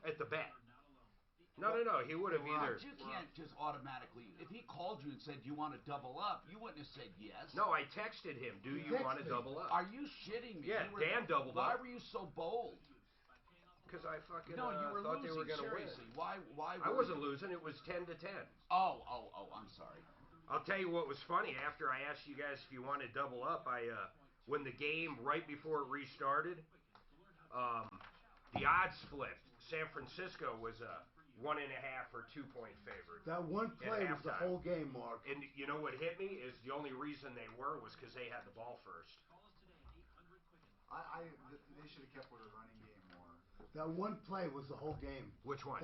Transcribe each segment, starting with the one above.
at the bet. No. He would have either. You can't just automatically. If he called you and said you want to double up, you wouldn't have said yes. No, I texted him. Do you want to double up? Are you shitting me? Yeah, Dan doubled up. Why were you so bold? Because I fucking you were thought losing, they were going to win. Why? I wasn't losing. It was 10-10. Oh, I'm sorry. I'll tell you what was funny. After I asked you guys if you wanted to double up, when the game right before it restarted, the odds flipped. San Francisco was a 1.5 or 2 point favorite. That one play was the whole game, Mark. And you know what hit me is the only reason they were was because they had the ball first. They should have kept with a running game more. That one play was the whole game. Which one?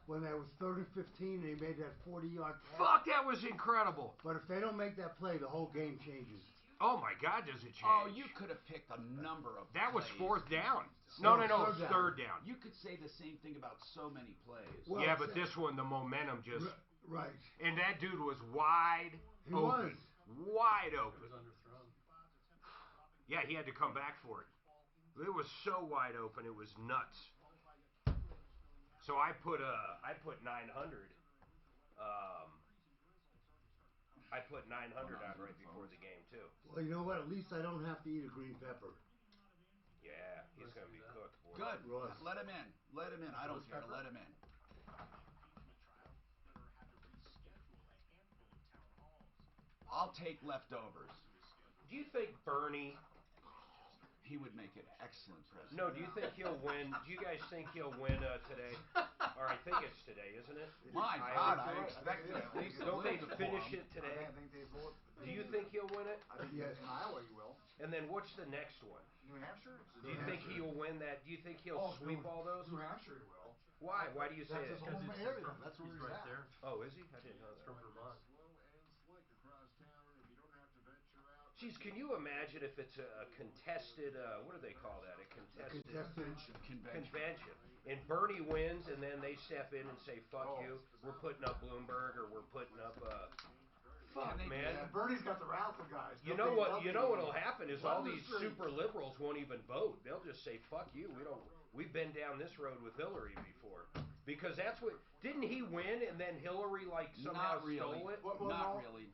When that was 3rd and 15, they made that 40-yard pass. Fuck, that was incredible. But if they don't make that play, the whole game changes. Oh my God, does it change? Oh, you could have picked a number of That plays. was 4th down. No, it was 3rd down. You could say the same thing about so many plays. Well, yeah, but this one, the momentum just... Right. And that dude was wide open. Wide open. It was underthrown. Yeah, he had to come back for it. It was so wide open, it was nuts. So I put 900. I put 900 on right before the game too. Well, you know what? At least I don't have to eat a green pepper. Yeah, he's gonna be cooked, boy. Good. Ross. Let him in. Let him in. I don't care. Let him in. I'll take leftovers. Do you think Bernie? He would make an excellent president. No, do you think he'll win? Do you guys think he'll win today? Or I think it's today, isn't it? My God, I expect it. Don't they finish it today? I think they vote. Do you think he'll win it? I think in Iowa you will. And then what's the next one? New Hampshire? Do you think he'll win that? Do you think he'll sweep all those? New Hampshire he will. Why? Why do you say That's it? his home area. That's where He's he's right at. there. Oh, is he? I didn't know He's that. from Vermont. Jeez, can you imagine if it's a contested, what do they call that? A contested convention. And Bernie wins, and then they step in and say, fuck you, we're putting up Bloomberg, or we're putting up, fuck, man. Yeah, Bernie's got the raffle guys. You know what'll happen is all these super liberals won't even vote. They'll just say, fuck you, we've been down this road with Hillary before. Because that's what, didn't he win, and then Hillary, somehow stole it? Not really.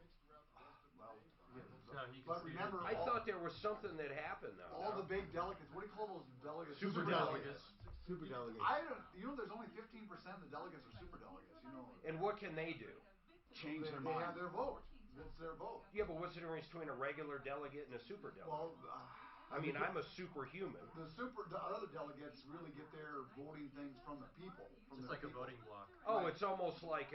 No, he But remember, I thought there was something that happened, though. all the big delegates, what do you call those delegates? Super delegates. Super delegates. There's only 15% of the delegates are super delegates. And what can they do? Change their They mind. have their vote. It's their vote. Yeah, but what's the difference between a regular delegate and a super delegate? Well, I mean, I'm a superhuman. the other delegates really get their voting things from the people. It's like a voting block. Oh, it's almost like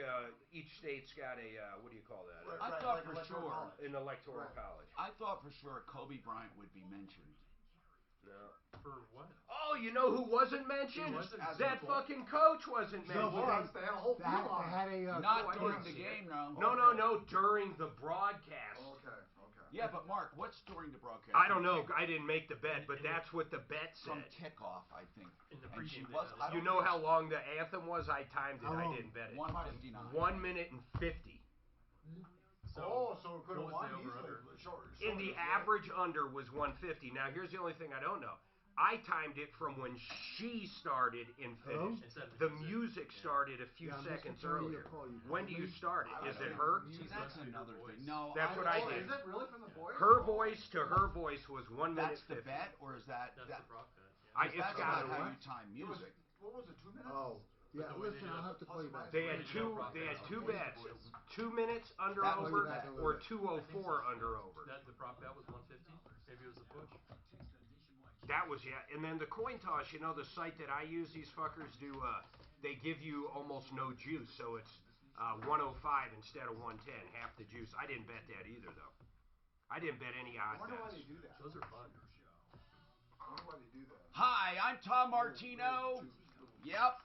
each state's got a, what do you call that? Right, I thought like for electoral sure. college. An electoral college. I thought for sure Kobe Bryant would be mentioned. No. For what? Oh, you know who wasn't mentioned? Who wasn't? That fucking coach wasn't mentioned. They had a whole They field on it. had a... Not I during didn't the see game, no. No, during the broadcast. Okay. Yeah, but Mark, what's during the broadcast? I don't know. I didn't make the bet, but that's what the bet From said. kickoff, I think. In the And she pregame, was. they I You don't know think how long the anthem was? I timed it. How I long? didn't bet it. 1:59. 1 minute and 50. So, So it could what have was the won over-under? easily. Short, And the average under was 150. Now, here's the only thing I don't know. I timed it from when she started and finished. Instead of The music started a few Yeah, Mr. seconds Attorney, earlier. you'll call you. When do you start it? I Is don't it know. her? See, that's another thing. No, That's what I did. Is it really from the voice? Her voice to her voice was 1 minute That's the 50. bet, or is that? That's that the prop bet. It's that's got not to how what? you time It was, music. what was it, 2 minutes? Oh. Yeah, the way listen, they I'll did have to call you back. They had two bets. 2 minutes under That was over the bet. or 204 under over. The prop bet was 150. Maybe it was the push. That was, yeah. And then the coin toss, the site that I use, these fuckers do, they give you almost no juice. So it's 105 instead of 110, half the juice. I didn't bet that either, though. I didn't bet any I odd wonder why bets. they do that. Those are fun. I wonder why they do that. Hi, I'm Tom Martino. Yep,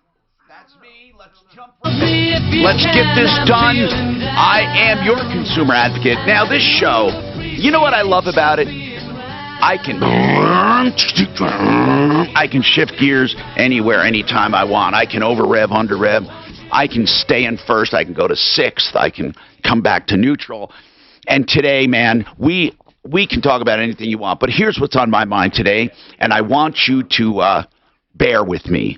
that's me. Let's jump. Let's get this done. I am your consumer advocate. Now, this show, you know what I love about it? I can shift gears anywhere, anytime I want. I can over-rev, under-rev. I can stay in first. I can go to sixth. I can come back to neutral. And today, man, we can talk about anything you want. But here's what's on my mind today, and I want you to bear with me.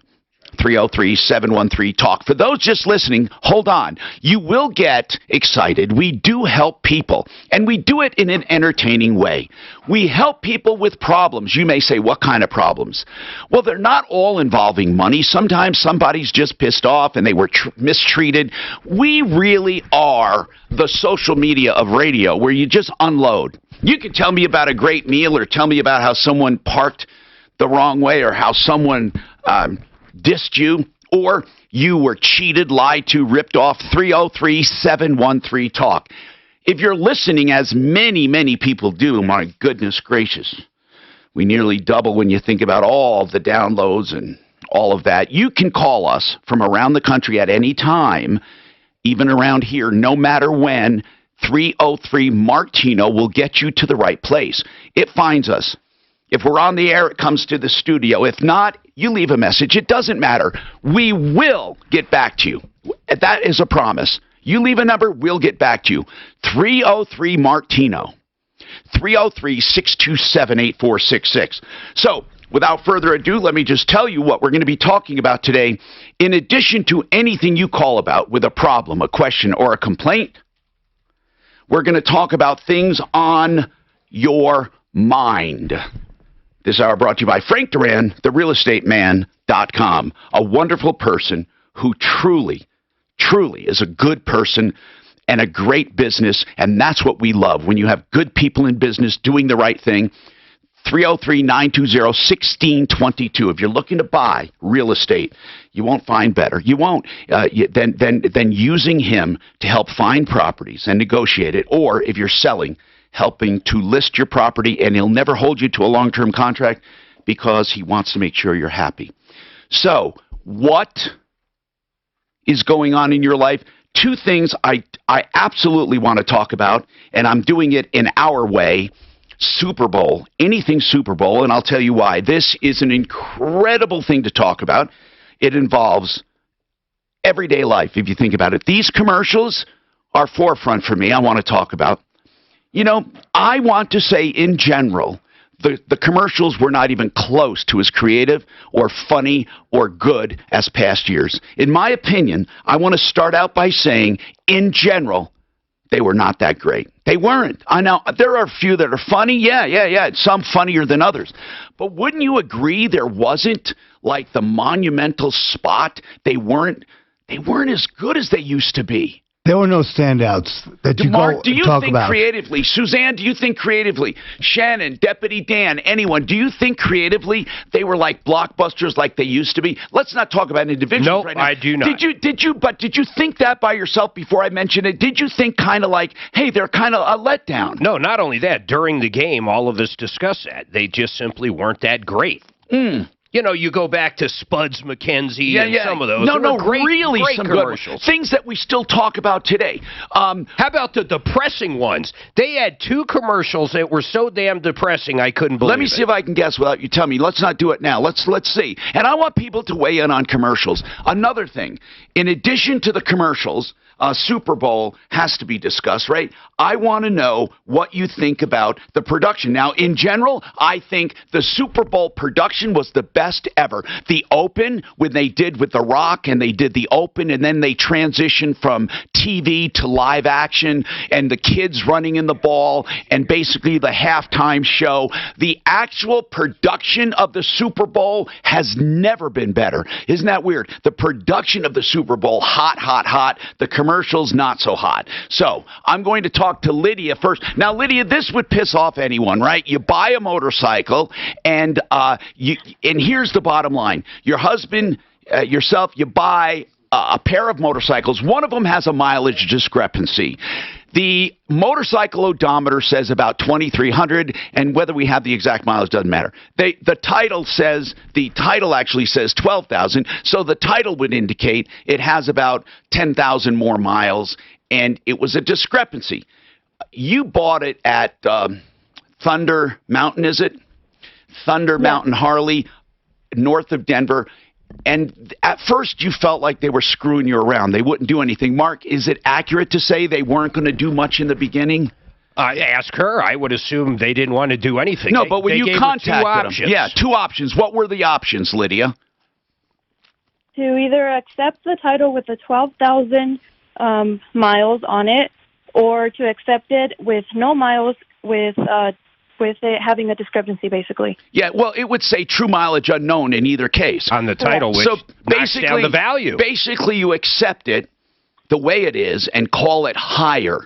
303-713-TALK. For those just listening, hold on. You will get excited. We do help people, and we do it in an entertaining way. We help people with problems. You may say, what kind of problems? Well, they're not all involving money. Sometimes somebody's just pissed off and they were mistreated. We really are the social media of radio where you just unload. You can tell me about a great meal or tell me about how someone parked the wrong way or how someone dissed you or you were cheated, lied to, ripped off. 303-713-TALK. If you're listening, as many, many people do, my goodness gracious, we nearly double when you think about all the downloads and all of that. You can call us from around the country at any time, even around here, no matter when. 303-MARTINO will get you to the right place. It finds us. If we're on the air, it comes to the studio. If not, you leave a message. It doesn't matter. We will get back to you. That is a promise. You leave a number, we'll get back to you. 303-MARTINO. 303-627-8466. So, without further ado, let me just tell you what we're going to be talking about today. In addition to anything you call about with a problem, a question, or a complaint, we're going to talk about things on your mind. This hour brought to you by Frank Duran, therealestateman.com, a wonderful person who truly is a good person and a great business, and that's what we love, when you have good people in business doing the right thing. 303-920-1622. If you're looking to buy real estate, you won't find better. You won't than using him to help find properties and negotiate it, or if you're selling, helping to list your property, and he'll never hold you to a long-term contract because he wants to make sure you're happy. So, what is going on in your life? Two things I absolutely want to talk about, and I'm doing it in our way. Super Bowl, anything Super Bowl, and I'll tell you why. This is an incredible thing to talk about. It involves everyday life, if you think about it. These commercials are forefront for me. I want to talk about. You know, I want to say in general, the commercials were not even close to as creative or funny or good as past years. In my opinion, I want to start out by saying, in general, they were not that great. They weren't. I know there are a few that are funny. Yeah. Some funnier than others. But wouldn't you agree there wasn't like the monumental spot? They weren't as good as they used to be. There were no standouts that you Mark, do you talk think about. creatively? Suzanne, do you think creatively? Shannon, Deputy Dan, anyone, do you think creatively they were like blockbusters like they used to be? Let's not talk about individuals right now. I do not. Did you think that by yourself before I mentioned it? Did you think kind of like, hey, they're kind of a letdown? No, not only that. During the game, all of us discussed that. They just simply weren't that great. You know, you go back to Spuds McKenzie and some of those. No, great, really great some commercials. Good things that we still talk about today. How about the depressing ones? They had two commercials that were so damn depressing I couldn't believe it. Let me see if I can guess without you telling me. Let's not do it now. Let's see. And I want people to weigh in on commercials. Another thing, in addition to the commercials, Super Bowl has to be discussed, right? I want to know what you think about the production. Now, in general, I think the Super Bowl production was the best ever. The Open, when they did with The Rock, and they did the Open, and then they transitioned from TV to live action, and the kids running in the ball, and basically the halftime show. The actual production of the Super Bowl has never been better. Isn't that weird? The production of the Super Bowl, hot. The commercials, not so hot. So, I'm going to talk to Lydia first. Now, Lydia, this would piss off anyone, right? You buy a motorcycle, and here's the bottom line. Your husband, yourself, you buy a pair of motorcycles. One of them has a mileage discrepancy. The motorcycle odometer says about 2,300, and whether we have the exact mileage doesn't matter. The title actually says 12,000, so the title would indicate it has about 10,000 more miles, and it was a discrepancy. You bought it at Thunder Mountain, is it? Thunder Mountain Harley, north of Denver. And at first you felt like they were screwing you around. They wouldn't do anything. Mark, is it accurate to say they weren't going to do much in the beginning? Ask her. I would assume they didn't want to do anything. No, but when you contacted them. Options. Yeah, two options. What were the options, Lydia? to either accept the title with the 12,000 miles on it, or to accept it with no miles, with it having a discrepancy, basically. Yeah, well, it would say true mileage unknown in either case. On the title, which so knocks down the value. Basically, you accept it the way it is and call it higher,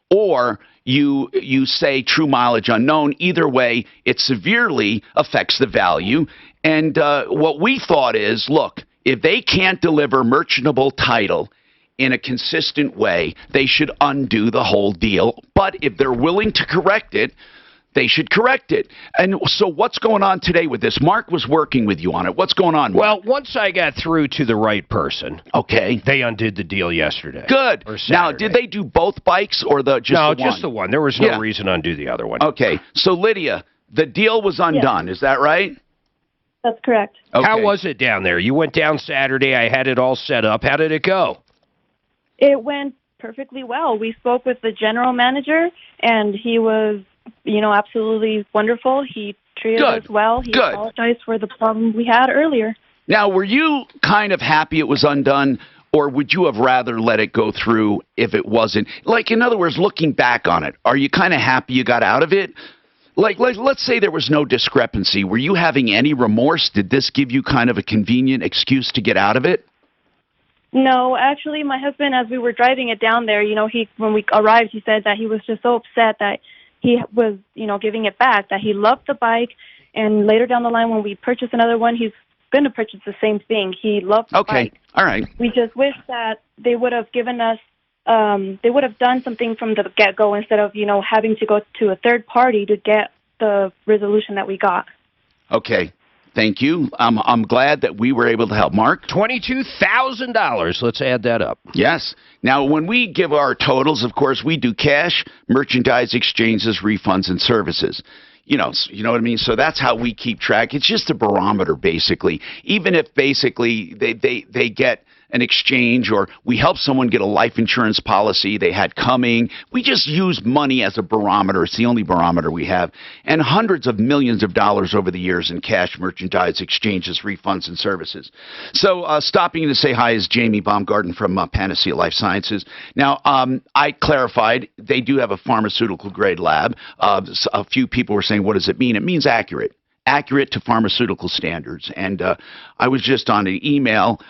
or you say true mileage unknown. Either way, it severely affects the value. And what we thought is, look, if they can't deliver merchantable title in a consistent way, they should undo the whole deal. But if they're willing to correct it, they should correct it. And so what's going on today with this? Mark was working with you on it. What's going on, Mark? Well, once I got through to the right person, okay, they undid the deal yesterday. Good. Now, did they do both bikes or just the one? No, just the one. There was no reason to undo the other one. Okay. So, Lydia, the deal was undone. Is that right? That's correct. Okay. How was it down there? You went down Saturday. I had it all set up. How did it go? It went perfectly well. We spoke with the general manager, and he was, absolutely wonderful. He treated us well. He apologized for the problem we had earlier. Now, were you kind of happy it was undone, or would you have rather let it go through if it wasn't? Like, in other words, looking back on it, are you kind of happy you got out of it? Like, let's say there was no discrepancy. Were you having any remorse? Did this give you kind of a convenient excuse to get out of it? No, actually, my husband, as we were driving it down there, when we arrived, he said that he was just so upset that he was, giving it back, that he loved the bike. And later down the line, when we purchase another one, he's going to purchase the same thing. He loved the bike. All right. We just wish that they would have given us, they would have done something from the get-go instead of, having to go to a third party to get the resolution that we got. Okay. Thank you. I'm glad that we were able to help. Mark? $22,000. Let's add that up. Yes. Now, when we give our totals, of course, we do cash, merchandise exchanges, refunds, and services. You know what I mean? So that's how we keep track. It's just a barometer, basically. Even if basically they get an exchange, or we help someone get a life insurance policy they had coming. We just use money as a barometer. It's the only barometer we have. And hundreds of millions of dollars over the years in cash, merchandise, exchanges, refunds, and services. So stopping to say hi is Jamie Baumgarten from Panacea Life Sciences. Now, I clarified, they do have a pharmaceutical grade lab. A few people were saying, what does it mean? It means accurate to pharmaceutical standards. And I was just on an email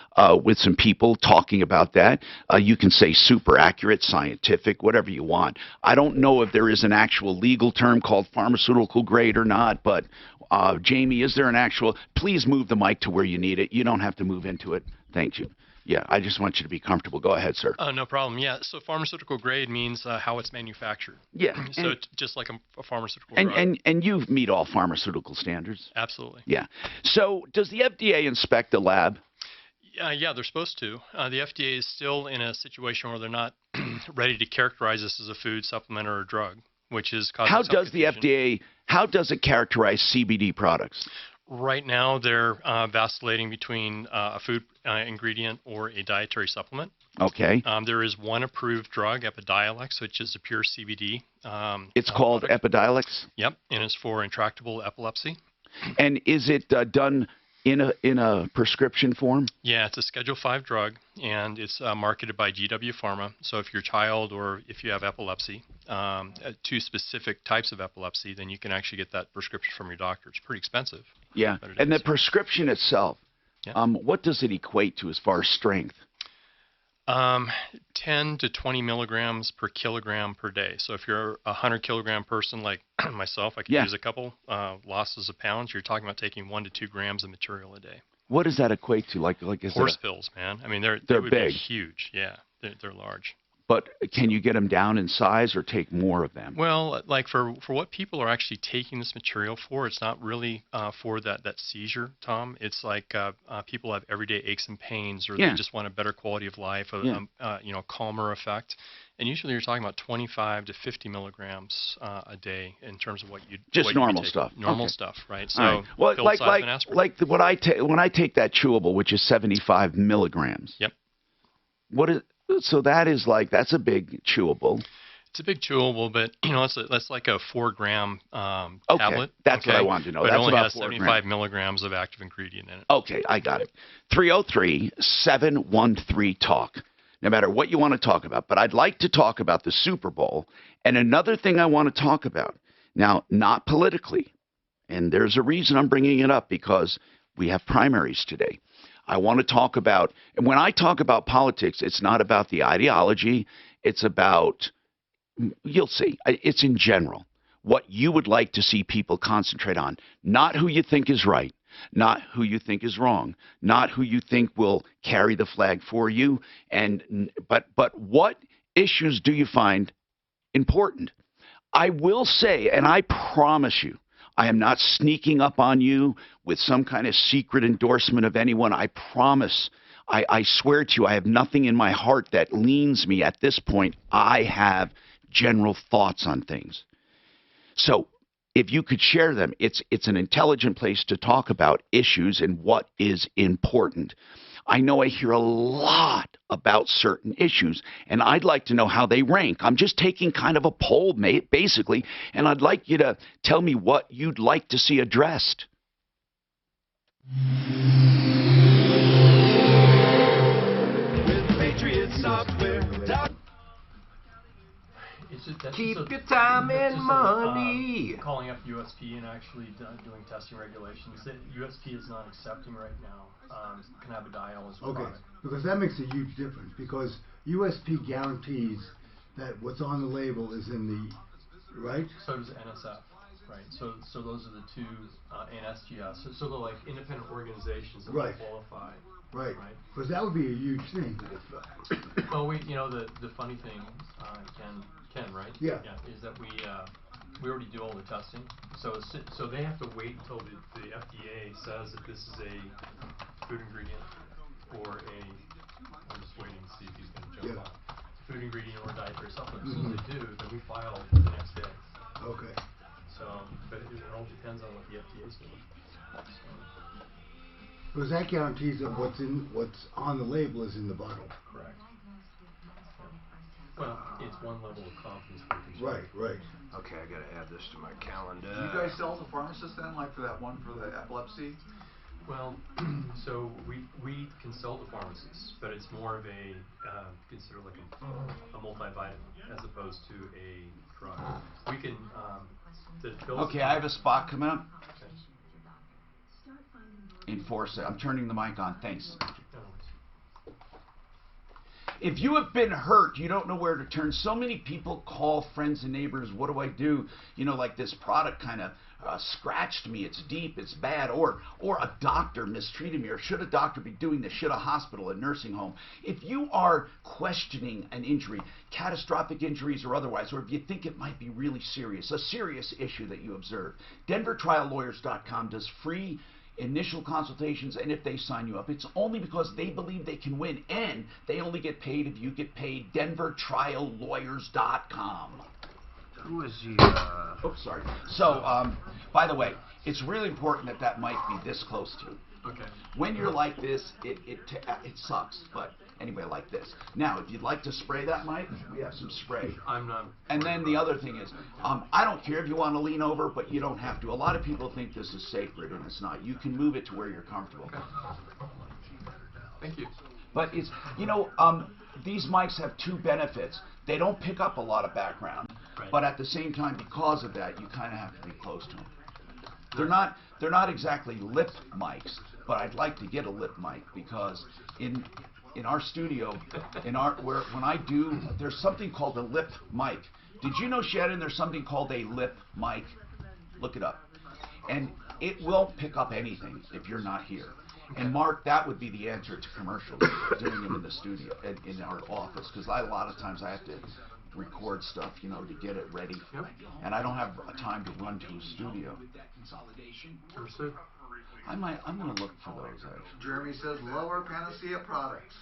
with some people talking about that. You can say super accurate, scientific, whatever you want. I don't know if there is an actual legal term called pharmaceutical grade or not, but Jamie, is there an actual? Please move the mic to where you need it. You don't have to move into it. Thank you. Yeah, I just want you to be comfortable. Go ahead, sir. No problem. Yeah, so pharmaceutical grade means how it's manufactured. Yeah. So it's just like a pharmaceutical drug. And you meet all Mm-hmm. pharmaceutical standards? Absolutely. Yeah. So does the FDA inspect the lab? Yeah, they're supposed to. The FDA is still in a situation where they're not ready to characterize this as a food, supplement, or a drug, which is causing How some does the confusion. FDA, how does it characterize CBD products? Right now, they're vacillating between a food ingredient or a dietary supplement. Okay. There is one approved drug, Epidiolex, which is a pure CBD. It's called Epidiolex? Yep, and it's for intractable epilepsy. And is it done in a prescription form? Yeah, it's a Schedule 5 drug, and it's marketed by GW Pharma. So if your child or if you have epilepsy, two specific types of epilepsy, then you can actually get that prescription from your doctor. It's pretty expensive. Yeah, and the prescription itself, what does it equate to as far as strength? 10 to 20 milligrams per kilogram per day. So if you're a 100-kilogram person like myself, I could use a couple losses of pounds. You're talking about taking 1 to 2 grams of material a day. What does that equate to? Like is horse pills, man. I mean, they're big, be huge. Yeah, they're large. But can you get them down in size or take more of them? Well, like for what people are actually taking this material for, it's not really for that seizure, Tom. It's like people have everyday aches and pains, or they just want a better quality of life, a calmer effect. And usually you're talking about 25 to 50 milligrams a day in terms of what you just normal stuff. Normal stuff, right? So right. Well, like when I take that chewable, which is 75 milligrams. Yep. What is? So that is that's a big chewable. It's a big chewable, but it's like a 4-gram Okay, tablet. that's what I wanted to know. But That's it only about has 4 75 grams. milligrams of active ingredient in it. Okay, I got it. 303-713-TALK. No matter what you want to talk about, but I'd like to talk about the Super Bowl. And another thing I want to talk about, now, not politically, and there's a reason I'm bringing it up, because we have primaries today. I want to talk about, and when I talk about politics, it's not about the ideology. It's about, you'll see, it's in general, what you would like to see people concentrate on, not who you think is right, not who you think is wrong, not who you think will carry the flag for you, but what issues do you find important? I will say, and I promise you, I am not sneaking up on you with some kind of secret endorsement of anyone. I promise, I swear to you, I have nothing in my heart that leans me at this point. I have general thoughts on things. So if you could share them, it's an intelligent place to talk about issues and what is important. I know I hear a lot about certain issues, and I'd like to know how they rank. I'm just taking kind of a poll, basically, and I'd like you to tell me what you'd like to see addressed. With Patriot Software. Keep your time and money. Calling up USP and actually doing testing regulations. That USP is not accepting right now cannabidiol as a product. Because that makes a huge difference, because USP guarantees that what's on the label is in the, right? So does NSF, right? So those are the two, and SGS. So they're like independent organizations that qualify. Right. Because that would be a huge thing. Well, the funny thing, Ken, right? Yeah. Is that we already do all the testing. So they have to wait until the FDA says that this is a food ingredient or I'm just waiting to see if he's going to jump on. Food ingredient or dietary supplement. As soon as they do, then we file the next day. Okay. So, but it all depends on what the FDA is doing. Because that guarantees that what's on the label is in the bottle. Correct. Well, it's one level of confidence for consumers. Right. Okay, I gotta add this to my calendar. Do you guys sell to pharmacists then, like for that one for the epilepsy? Well, so we can sell to pharmacists, but it's more of a consider like a multivitamin as opposed to a drug. We can Okay, I have a spot come out. Enforce it. I'm turning the mic on. Thanks. If you have been hurt, you don't know where to turn. So many people call friends and neighbors, what do I do? Like this product kind of scratched me. It's deep. It's bad. Or a doctor mistreated me. Or should a doctor be doing this? Should a hospital, a nursing home? If you are questioning an injury, catastrophic injuries or otherwise, or if you think it might be really serious, a serious issue that you observe, DenverTrialLawyers.com does free initial consultations, and if they sign you up, it's only because they believe they can win, and they only get paid if you get paid. DenverTrialLawyers.com. Who is he? Oops, sorry. So, by the way, it's really important that mic be this close to you. Okay. When you're like this, it sucks, but anyway, like this. Now, if you'd like to spray that mic, we have some spray. I'm not. And then the other thing is, I don't care if you want to lean over, but you don't have to. A lot of people think this is sacred, and it's not. You can move it to where you're comfortable. Okay. Thank you. But it's, these mics have two benefits. They don't pick up a lot of background, but at the same time, because of that, you kind of have to be close to them. They're not exactly lip mics, but I'd like to get a lip mic because in our studio, when I do, there's something called a lip mic. Did you know, Shannon, there's something called a lip mic? Look it up. And it won't pick up anything if you're not here. And Mark, that would be the answer to commercials, doing them in the studio, in our office, because a lot of times I have to record stuff, to get it ready. Yep. And I don't have time to run to a studio. Understood. I'm going to look for those, actually. Jeremy says lower Panacea products.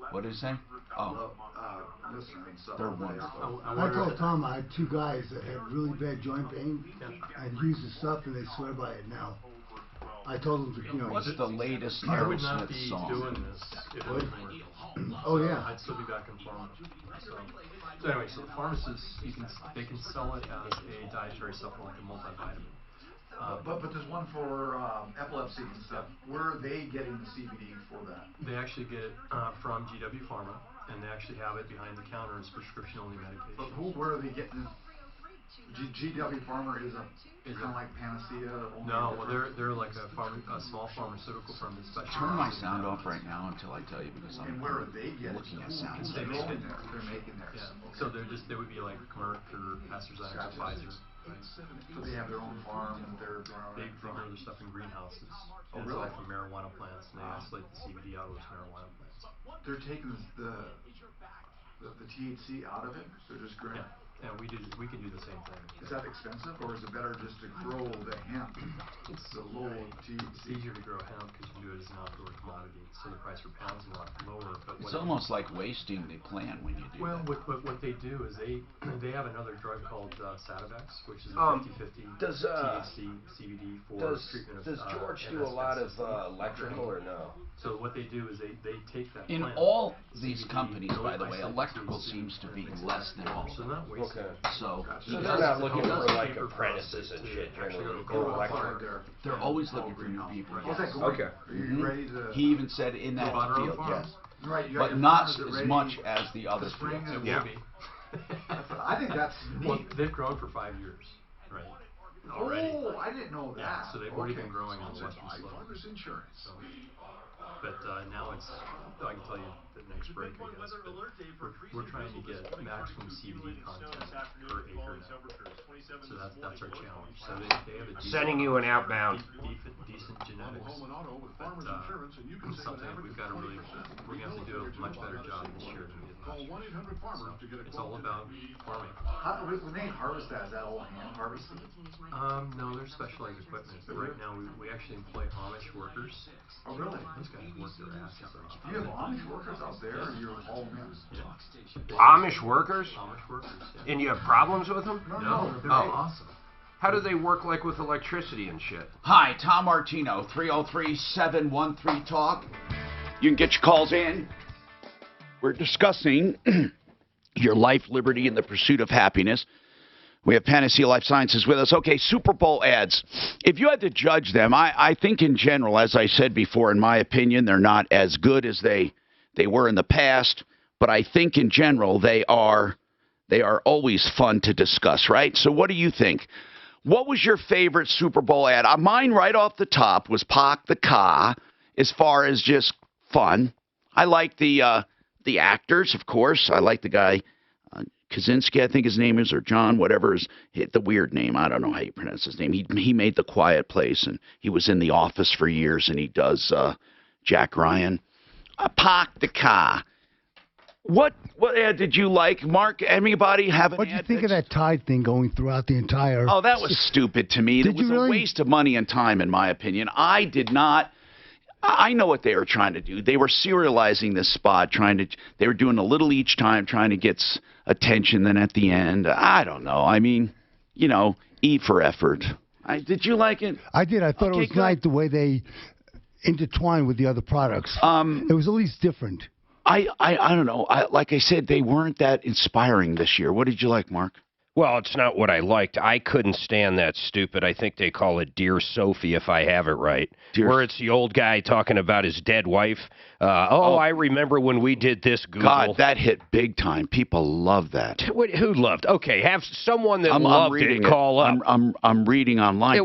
What did he say? Oh. They're wonderful. I told Tom I had two guys that had really bad joint pain and used the stuff, and they swear by it now. I told them to, What's the latest I would not Aerosmith be song? doing this if it wasn't working. Oh, yeah. I'd still be back in pharma. So anyway, so the pharmacists, they can sell it as a dietary supplement, a multivitamin. But there's one for epilepsy and stuff. Where are they getting the CBD for that? They actually get it from GW Pharma, and they actually have it behind the counter as prescription-only medication. But where are they getting it? GW Pharma is kind of like Panacea? No, well, they're like a small pharmaceutical firm that specializes. Turn my sound off right now until I tell you, because I'm And where are they getting looking at sound. They're making theirs. They're making theirs. Yeah. So they would be like Merck or AstraZeneca, Pfizer. Right. So they have their own farm and they're growing. They grow their stuff in greenhouses. Oh, It's really? all from marijuana plants, and they isolate the CBD out of those marijuana plants. They're taking the THC out of it. They're just growing. Yeah. And we can do the same thing. Is that expensive, or is it better just to grow the hemp? It's the low THC. It's easier to grow hemp because you do it as an outdoor commodity, so the price per pound is a lot lower. But It's almost like wasting the plant when you do that. Well, what they do is they have another drug called Sativex, which is a 50/50 THC CBD for treatment of Does George do a lot of electrical or no? So what they do is they take that In plant, all these CBD, companies, by the way, isolate electrical THC, seems to be and less than all. so not wasting. Okay. So So they're not looking for like apprentices and shit generally. Go electric. they're always looking for new people. How's that Yes. going? Okay. Are you ready to? He even said in that Go on our own field, farm. yes, Right, you got but your not farmers that as ready much as the other spring fields. It and- will be. I think that's Well, neat. they've grown for 5 years, right? Already. Oh, I didn't know that. Yeah, so they've already been Okay. growing on the western slope. So, but now it's, I can tell you the next break, I guess, but we're trying to get maximum CBD content per acre now. So that's our challenge. So they have a decent, Sending you an outbound. decent genetics, but something that we've got to really, we're going to have to do a much better job this year than we did last year. So it's all about farming. When they harvest that, is that all hand harvested? No, there's specialized equipment. But right now, we actually employ Amish workers. Oh, really? Those guys work their asses off. You have Amish workers out there, or you're all men? Yeah. Amish workers? Amish workers, yeah. And you have problems with them? No, they're Oh. awesome. How do they work like with electricity and shit? Hi, Tom Martino, 303-713-TALK. You can get your calls in. We're discussing your life, liberty, and the pursuit of happiness. We have Panacea Life Sciences with us. Okay, Super Bowl ads. If you had to judge them, I think in general, as I said before, in my opinion, they're not as good as they were in the past. But I think in general, they are always fun to discuss, right? So what do you think? What was your favorite Super Bowl ad? Mine right off the top was Park the Car, as far as just fun. I like the actors, of course. I like the guy, Kaczynski, I think his name is, or John, whatever is the weird name. I don't know how you pronounce his name. He made The Quiet Place, and he was in The Office for years, and he does Jack Ryan. Park the Car. What ad did you like, Mark? Anybody have an ad? What do you think of that Tide thing going throughout the entire... Oh, that was stupid to me. It was a waste of money and time, in my opinion. I did not... I know what they were trying to do. They were serializing this spot, they were doing a little each time, trying to get attention, then at the end, I don't know. I mean, E for effort. Did you like it? I did. I thought it was nice the way they intertwined with the other products. It was at least different. I don't know. Like I said, they weren't that inspiring this year. What did you like, Mark? Well, it's not what I liked. I couldn't stand that stupid. I think they call it Dear Sophie, if I have it right. Where it's the old guy talking about his dead wife. I remember when we did this, Google. God, that hit big time. People love that. Who loved? Okay, have someone that loved it call up. I'm reading online.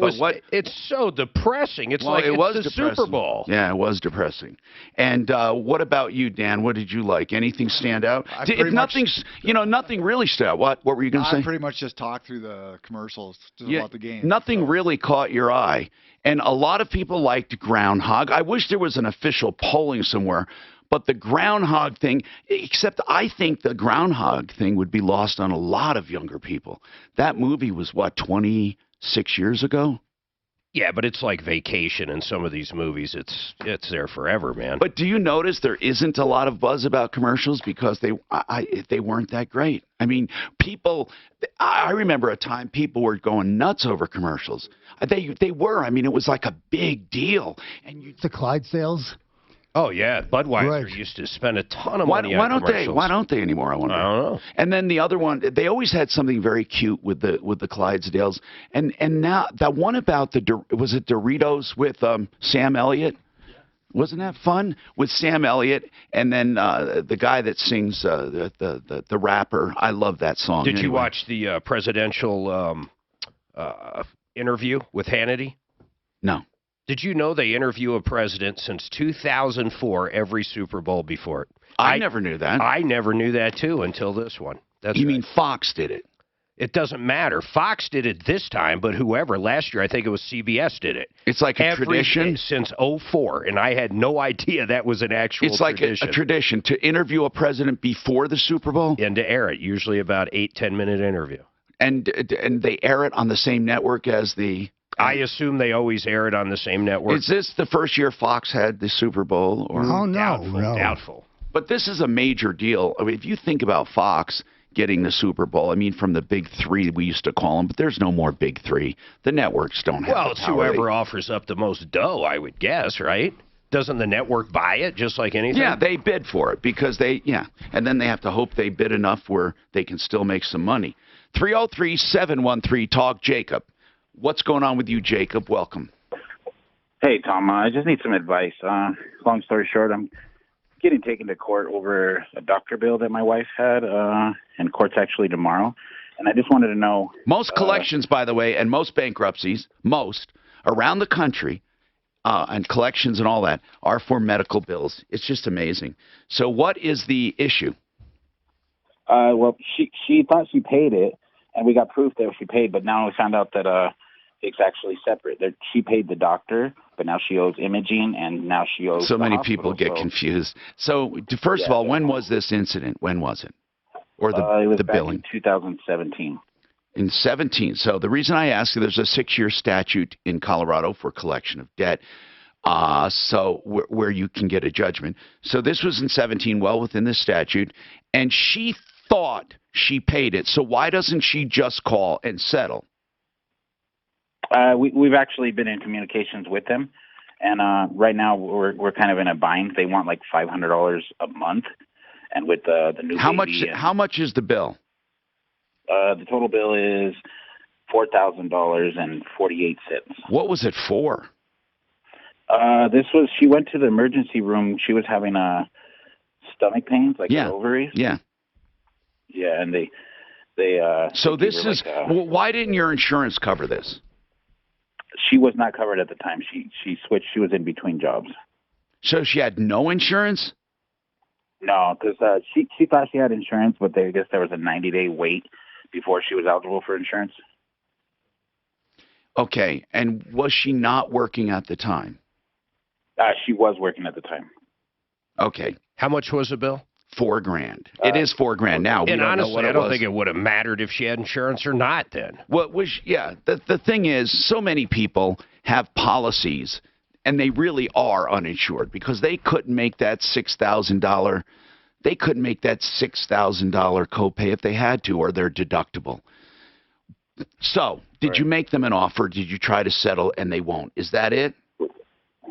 It's so depressing. It's like it was the Super Bowl. Yeah, it was depressing. And what about you, Dan? What did you like? Anything stand out? Nothing really stood out. What were you going to say? I pretty much just talked through the commercials about the game. Nothing really caught your eye. And a lot of people liked Groundhog. I wish there was an official polling somewhere. But the Groundhog thing, except I think the Groundhog thing would be lost on a lot of younger people. That movie was, 26 years ago? Yeah, but it's like Vacation in some of these movies. It's there forever, man. But do you notice there isn't a lot of buzz about commercials because they weren't that great? I mean, I remember a time people were going nuts over commercials. They were. I mean, it was like a big deal. And the Clydesdales, Oh yeah, Budweiser used to spend a ton of money on commercials. Why don't they anymore? I wonder. I don't know. And then the other one, they always had something very cute with the Clydesdales, and now that one about was it Doritos with Sam Elliott? Wasn't that fun with Sam Elliott and then the guy that sings the rapper? I love that song. Did you watch the presidential interview with Hannity? No. Did you know they interview a president since 2004 every Super Bowl before it? I never knew that. I never knew that, too, until this one. You mean Fox did it? It doesn't matter. Fox did it this time, but whoever, last year, I think it was CBS did it. It's like a tradition? Since 2004, and I had no idea that was an actual tradition. It's like a tradition to interview a president before the Super Bowl? And to air it, usually about 8-10-minute interview. And they air it on the same network as the... I assume they always air it on the same network. Is this the first year Fox had the Super Bowl? Or? Oh, no, Doubtful. But this is a major deal. I mean, if you think about Fox getting the Super Bowl, I mean, from the big three we used to call them, but there's no more big three. The networks don't have Well, it's whoever offers up the most dough, I would guess, right? Doesn't the network buy it just like anything? Yeah, they bid for it because and then they have to hope they bid enough where they can still make some money. 303-713-TALK, Jacob. What's going on with you, Jacob? Welcome. Hey, Tom. I just need some advice. Long story short, I'm getting taken to court over a doctor bill that my wife had, and court's actually tomorrow. And I just wanted to know... Most collections, by the way, and most bankruptcies, around the country, and collections and all that, are for medical bills. It's just amazing. So what is the issue? Well, she thought she paid it, and we got proof that she paid, but now we found out that it's actually separate. That she paid the doctor, but now she owes imaging, and now she owes So many hospital, people get confused. So, first of all, when was this incident? When was it? Or it was the back billing? in 2017. In 17. So the reason I ask you, there's a 6-year statute in Colorado for collection of debt, where you can get a judgment. So this was in 17, well within the statute, and she thought she paid it. So why doesn't she just call and settle? We've actually been in communications with them, and right now we're kind of in a bind. They want like $500 a month, and with the new how much is the bill? The total bill is $4,000.48. What was it for? She went to the emergency room. She was having stomach pains, like her ovaries. Yeah. Yeah, and they so this is why didn't your insurance cover this? She was not covered at the time. She switched. She was in between jobs. So she had no insurance? No, because she thought she had insurance, but I guess there was a 90-day wait before she was eligible for insurance. Okay, and was she not working at the time? She was working at the time. Okay. How much was the bill? $4,000. It is $4,000 now. And honestly, I don't think it would have mattered if she had insurance or not then. The thing is, so many people have policies, and they really are uninsured because they couldn't make that $6,000. They couldn't make that $6,000 copay if they had to, or their deductible. So, did you make them an offer? Did you try to settle, and they won't? Is that it?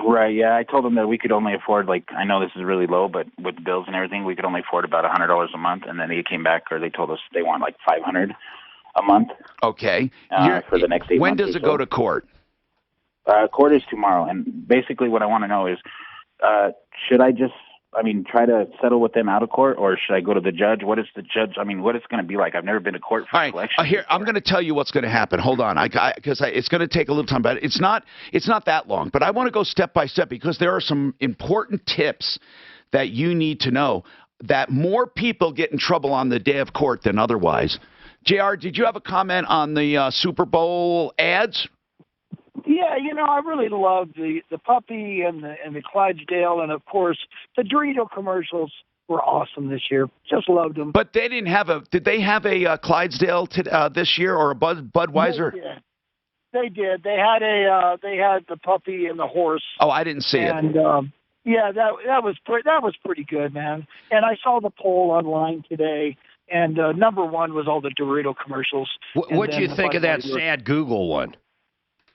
Right, yeah. I told them that we could only afford, I know this is really low, but with bills and everything, we could only afford about $100 a month. And then they came back, or they told us they want $500 a month. Okay. For the next 8 months. When does it go to court? Court is tomorrow. And basically what I want to know is, should I just, try to settle with them out of court, or should I go to the judge? What is the judge? What it's going to be like? I've never been to court for collection. Here, I'm going to tell you what's going to happen. Hold on, because it's going to take a little time, but it's not that long. But I want to go step by step because there are some important tips that you need to know that more people get in trouble on the day of court than otherwise. JR, did you have a comment on the Super Bowl ads? Yeah, I really loved the puppy and the Clydesdale, and of course the Dorito commercials were awesome this year. Just loved them. But they didn't have did they have a Clydesdale this year or a Budweiser? They did. They had the puppy and the horse. Oh, I didn't see it. And that was pretty good, man. And I saw the poll online today, and number one was all the Dorito commercials. What do you think of that sad Google one?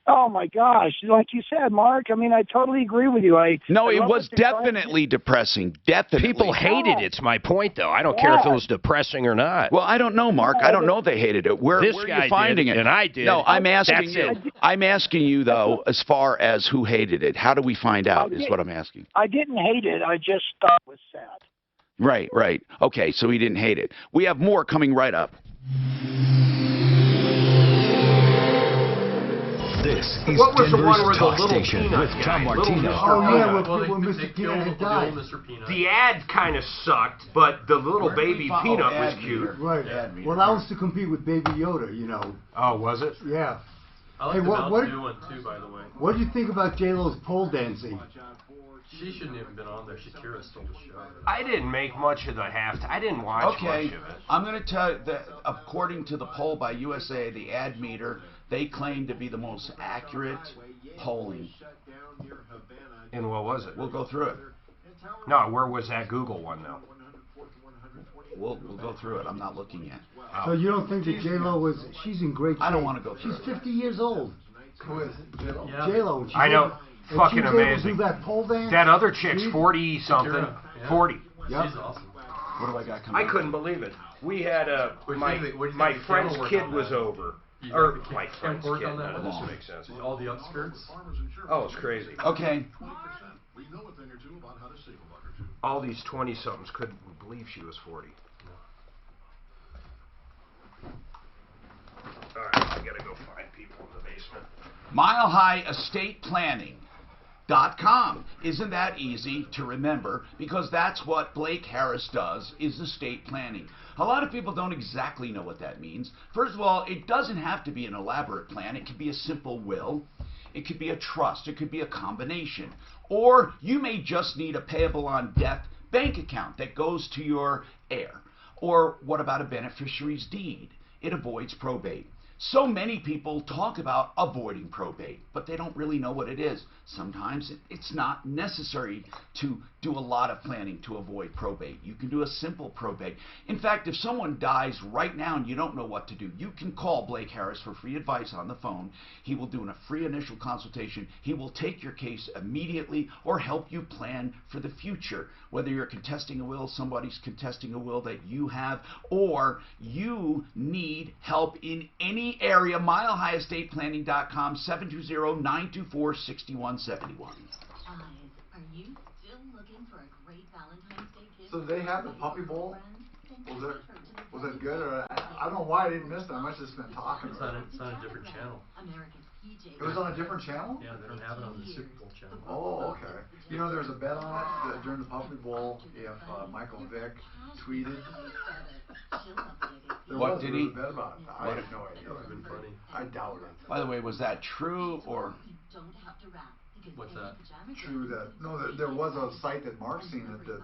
Oh my gosh! Like you said, Mark. I mean, I totally agree with you. No, I it love was what they're trying to definitely depressing. Definitely. People hated it. It's my point, though. I don't care if it was depressing or not. Well, I don't know, Mark. I don't know if they hated it. Where this are guy you finding did, it? and I did. No, I'm asking That's you. it. I'm asking you though, as far as who hated it. How do we find out? Is what I'm asking. I didn't hate it. I just thought it was sad. Right, right. Okay, so he didn't hate it. We have more coming right up. This is What was the Denver's one where the talk little station peanut with guy, Tom little Martino. Mr. Oh yeah, Peanut? when Mr. Peanut had died. The ad kind of sucked, but the little baby Peanut was cute. Right. Well, that was to compete with Baby Yoda, you know. Oh, was it? Yeah. I like the Mountain Dew one too, by the way. What did you think about J-Lo's pole dancing? She shouldn't even been on there. Shakira stole the show. I didn't make much of the halftime. I didn't watch Okay, much of it. I'm going to tell you that according to the poll by USA, the ad meter, they claim to be the most accurate polling. And what was it? We'll go through it. No, where was that Google one though? We'll go through it. I'm not looking yet. So you don't think that J-Lo was? She's in great shape. I don't want to go through She's it. 50 years old. Who is J-Lo? Yeah. J-Lo. I know. Fucking she was able to amazing. do that pole dance. That other chick's 40 something. Yeah. 40. Yep. She's awesome. What do I got coming I up? couldn't believe it. We had What do you my think of my the friend's camera work kid on was that? over. You Or like the my friend's work kid. on that None of one? this makes sense. All the upskirts. Oh, it's crazy. Okay. All these 20-somethings couldn't believe she was 40. All right, I gotta go find people in the basement. MileHighEstatePlanning.com. Isn't that easy to remember? Because that's what Blake Harris does, is estate planning. A lot of people don't exactly know what that means. First of all, it doesn't have to be an elaborate plan. It could be a simple will. It could be a trust. It could be a combination. Or you may just need a payable on death bank account that goes to your heir. Or what about a beneficiary's deed? It avoids probate. So many people talk about avoiding probate, but they don't really know what it is. Sometimes it's not necessary to do a lot of planning to avoid probate. You can do a simple probate. In fact, if someone dies right now and you don't know what to do, you can call Blake Harris for free advice on the phone. He will do a free initial consultation. He will take your case immediately or help you plan for the future. Whether you're contesting a will, somebody's contesting a will that you have, or you need help in any area, MileHighEstatePlanning.com, 720-924-6171. So they have the Puppy Bowl? Was it good? Or I don't know why I didn't miss that. I must have just been talking about it. It's on a different channel. It was on a different channel? Yeah, they don't have it on the Super Bowl channel. Oh, okay. You know, there's a bet on it during the Puppy Bowl if Michael Vick tweeted. What did he? Bet about it. I have no idea. That would have been funny. I doubt it. By the way, was that true or? What's that? True that there was a site that Mark seen that there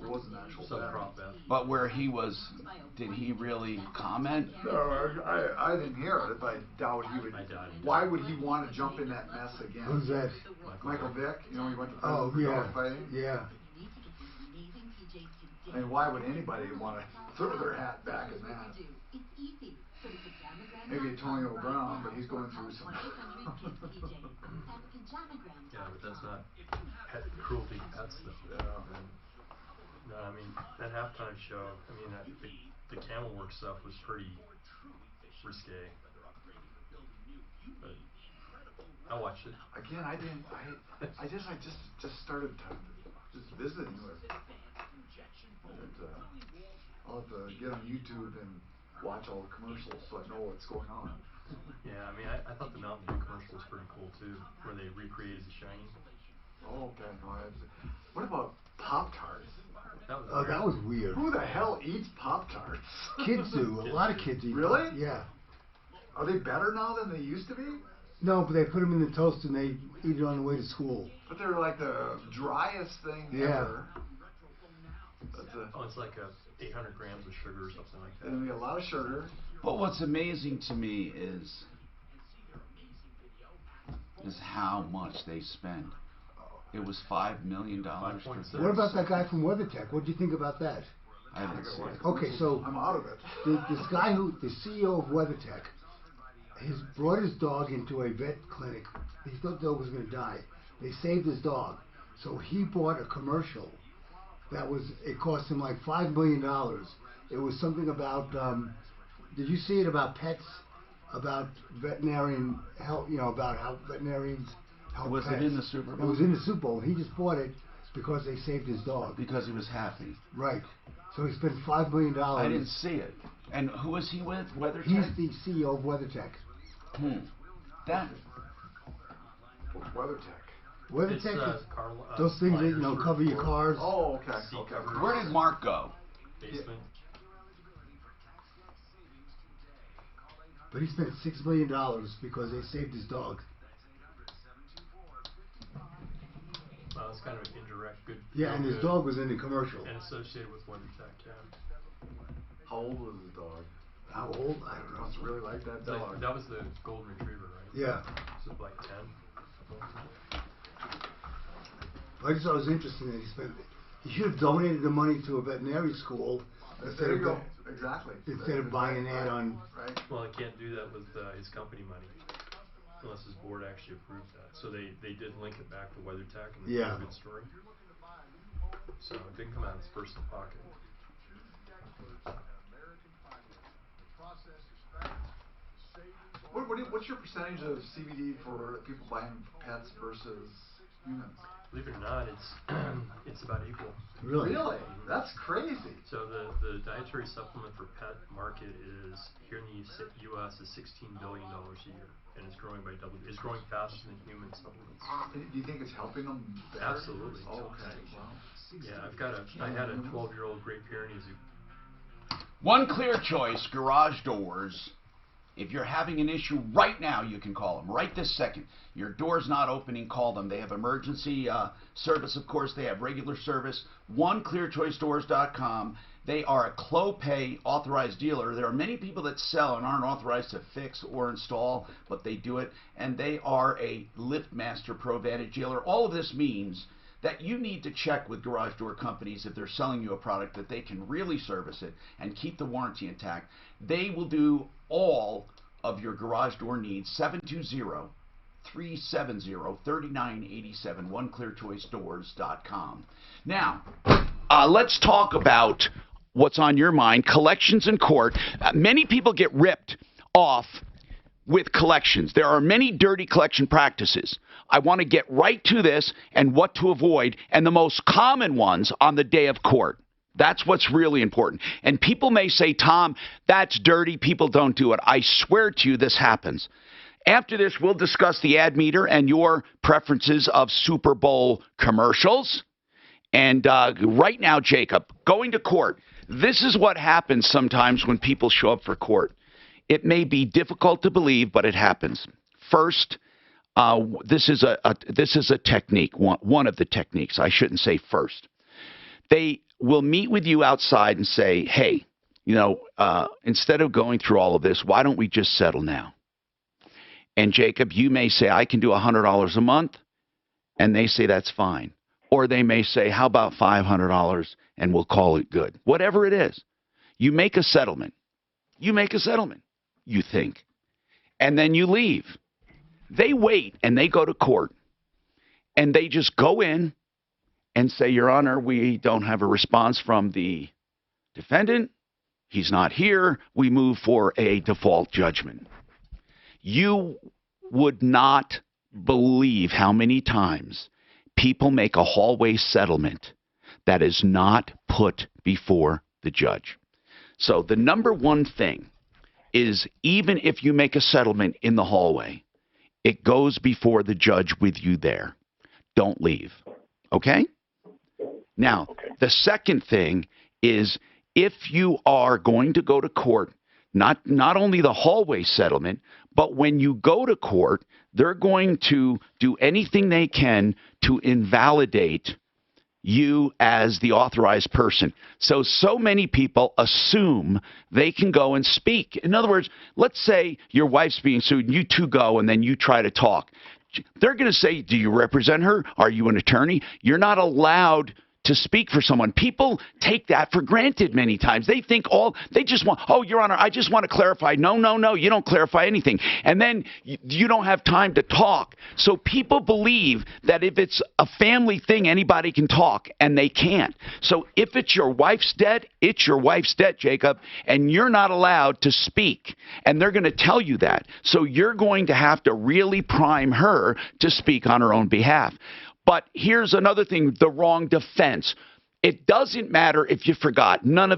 was an actual Prop bet. But where he was, did he really comment? No, I didn't hear it, but I doubt he would. I doubt it. Why would he want to jump in that mess again? Who's that? Michael Vick. You know, he went to Oh, prison for yeah. fighting. Yeah. I mean, why would anybody want to throw their hat back in that? Maybe Antonio Brown, but he's going through some. Yeah, but that's not cruelty to pets though. Yeah. No, I mean, that halftime show, I mean, the camel work stuff was pretty risque. But I watched it. Again, I didn't. I just started just visiting with. I'll have to get on YouTube and watch all the commercials so I know what's going on. Yeah, I mean, I thought the Mountain Dew commercial was pretty cool too, where they recreated the Shining. Oh, okay. No, what about Pop-Tarts? That was weird. Who the hell eats Pop-Tarts? Kids do. A lot of kids eat. Really? Yeah. Are they better now than they used to be? No, but they put them in the toast and they eat it on the way to school. But they're like the driest thing ever. Oh, it's like 800 grams of sugar or something like that. And a lot of sugar. But what's amazing to me is how much they spend. It was $5 million. What about that guy from WeatherTech? What do you think about that? I didn't see it. Okay, so I'm out of it. This guy the CEO of WeatherTech, brought his dog into a vet clinic. He thought the dog was going to die. They saved his dog. So he bought a commercial it cost him like $5 million. It was something about, did you see it about pets? About veterinarian help, about how veterinarians help Was pets. it in the Super Bowl? It was in the Super Bowl. He just bought it because they saved his dog. Because he was happy. Right. So he spent $5 million. I didn't see it. And who is he with? WeatherTech? He's the CEO of WeatherTech. That. WeatherTech. WeatherTech is those things that cover your cars. Oh, okay. Where did Mark go? Basement. But he spent $6 million because they saved his dog. Well, it's kind of an indirect good. Yeah, and his dog was in the commercial. And associated with WeatherTech, yeah. How old was his dog? How old? I don't know. Must really like that dog. That was the golden retriever, right? Yeah. Was it like 10? I just thought it was interesting that he should have donated the money to a veterinary school instead of buying an ad on. Right. Well, he can't do that with his company money unless his board actually approved that. So they did link it back to WeatherTech, and it's a good story. So it didn't come out of his personal pocket. What's your percentage of CBD for people buying pets versus humans? Believe it or not, it's about equal. Really? That's crazy. So the dietary supplement for pet market is here in the U.S. is $16 billion a year, and it's growing by double. It's growing faster than human supplements. Do you think it's helping them better? Absolutely. Oh, okay. Wow. Yeah, I had a 12-year-old Great Pyrenees who. One Clear Choice garage doors. If you're having an issue right now, you can call them. Right this second. Your door's not opening, call them. They have emergency service, of course. They have regular service. OneClearChoiceDoors.com. They are a Clopay authorized dealer. There are many people that sell and aren't authorized to fix or install, but they do it. And they are a LiftMaster ProVantage dealer. All of this means that you need to check with garage door companies if they're selling you a product that they can really service it and keep the warranty intact. They will do all of your garage door needs. 720-370-3987, OneClearChoiceDoors.com. Now, let's talk about what's on your mind, collections in court. Many people get ripped off with collections. There are many dirty collection practices. I want to get right to this and what to avoid, and the most common ones on the day of court. That's what's really important. And people may say, Tom, that's dirty. People don't do it. I swear to you this happens. After this, we'll discuss the ad meter and your preferences of Super Bowl commercials. And right now, Jacob, going to court. This is what happens sometimes when people show up for court. It may be difficult to believe, but it happens. First, this is a technique, one of the techniques. I shouldn't say first. They will meet with you outside and say, hey, instead of going through all of this, why don't we just settle now? And Jacob, you may say, I can do $100 a month, and they say that's fine. Or they may say, how about $500 and we'll call it good. Whatever it is, you make a settlement. You make a settlement, you think, and then you leave. They wait and they go to court, and they just go in and say, Your Honor, we don't have a response from the defendant. He's not here. We move for a default judgment. You would not believe how many times people make a hallway settlement that is not put before the judge. So the number one thing is, even if you make a settlement in the hallway, it goes before the judge with you there. Don't leave. Okay? Now, the second thing is, if you are going to go to court, not only the hallway settlement, but when you go to court, they're going to do anything they can to invalidate you as the authorized person. So many people assume they can go and speak. In other words, let's say your wife's being sued and you two go and then you try to talk. They're going to say, do you represent her? Are you an attorney? You're not allowed to speak for someone. People take that for granted many times. They think they just want, oh, Your Honor, I just want to clarify. No, you don't clarify anything. And then you don't have time to talk. So people believe that if it's a family thing, anybody can talk, and they can't. So if it's your wife's debt, it's your wife's debt, Jacob, and you're not allowed to speak. And they're going to tell you that. So you're going to have to really prime her to speak on her own behalf. But here's another thing, the wrong defense. It doesn't matter if you forgot. None of